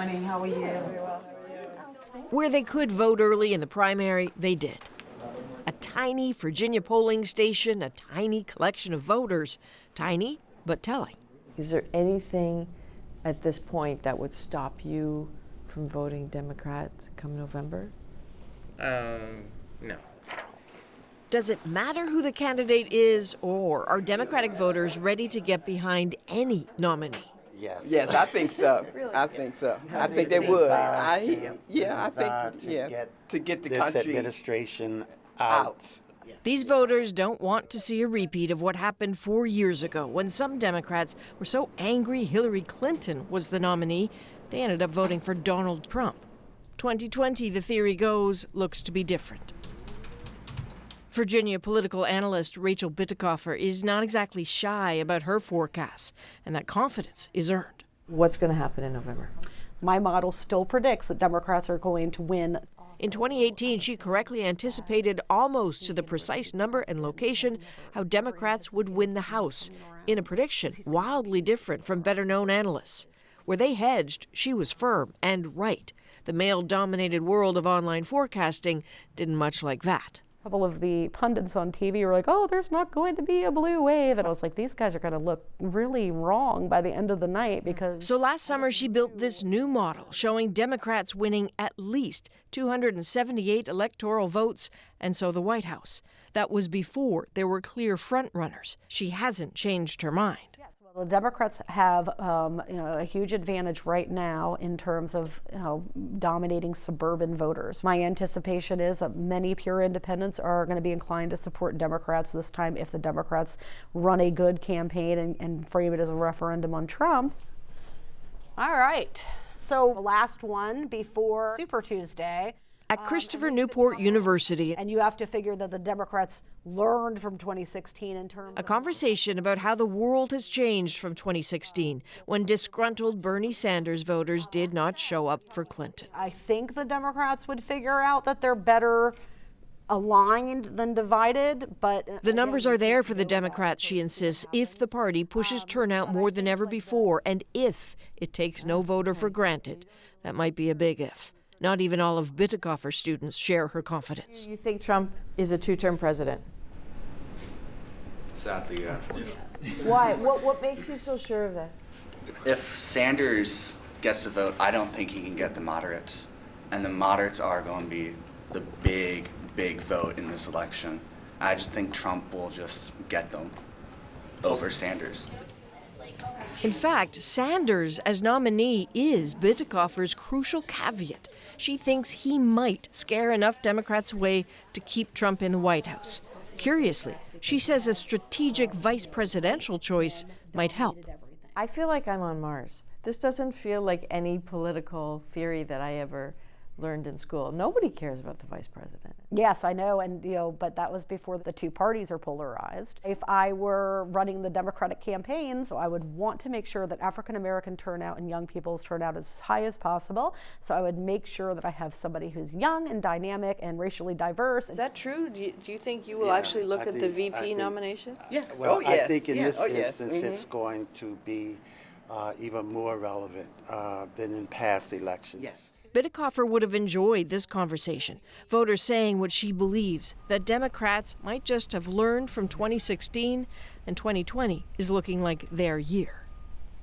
morning. How are you? Where they could vote early in the primary, they did. A tiny Virginia polling station, a tiny collection of voters. Tiny, but telling. Is there anything at this point that would stop you from voting Democrat come November? No. Does it matter who the candidate is, or are Democratic voters ready to get behind any nominee? Yes. Yes, I think so. I think so. I think they would. I think to get the This country administration out. These voters don't want to see a repeat of what happened 4 years ago when some Democrats were so angry Hillary Clinton was the nominee, they ended up voting for Donald Trump. 2020, the theory goes, looks to be different. Virginia political analyst Rachel Bitecofer is not exactly shy about her forecasts, and that confidence is earned. What's going to happen in November? My model still predicts that Democrats are going to win. In 2018, she correctly anticipated almost to the precise number and location how Democrats would win the House, in a prediction wildly different from better-known analysts. Where they hedged, she was firm and right. The male-dominated world of online forecasting didn't much like that. A couple of the pundits on TV were like, oh, there's not going to be a blue wave. And I was like, these guys are going to look really wrong by the end of the night because... So last summer, she built this new model showing Democrats winning at least 278 electoral votes, and so the White House. That was before there were clear frontrunners. She hasn't changed her mind. The Democrats have a huge advantage right now in terms of dominating suburban voters. My anticipation is that many pure independents are going to be inclined to support Democrats this time if the Democrats run a good campaign and frame it as a referendum on Trump. All right. So the last one before Super Tuesday. At Christopher Newport University, And you have to figure that the Democrats learned from 2016 in terms a conversation about how the world has changed from 2016, when disgruntled Bernie Sanders voters did not show up for Clinton. I think the Democrats would figure out that they're better aligned than divided, but... The numbers are there for the Democrats, she insists, if the party pushes turnout more than ever before, and if it takes no voter for granted. That might be a big if. Not even all of Bitecofer's students share her confidence. You think Trump is a two-term president? Sadly, yeah. Why? What makes you so sure of that? If Sanders gets the vote, I don't think he can get the moderates. And the moderates are going to be the big vote in this election. I just think Trump will just get them over Sanders. In fact, Sanders as nominee is Bitecofer's crucial caveat. She thinks he might scare enough Democrats away to keep Trump in the White House. Curiously, she says a strategic vice presidential choice might help. I feel like I'm on Mars. This doesn't feel like any political theory that I ever learned in school. Nobody cares about the vice president. Yes, I know, and but that was before the two parties are polarized. If I were running the Democratic campaigns, I would want to make sure that African American turnout and young people's turnout is as high as possible. So I would make sure that I have somebody who's young and dynamic and racially diverse. Is that true? Do you think you will actually look at the VP nomination? Yes. Well, Oh, yes. I think in Yes. this Oh, yes. instance, it's going to be even more relevant than in past elections. Yes. Bitecofer would have enjoyed this conversation. Voters saying what she believes, that Democrats might just have learned from 2016, and 2020 is looking like their year.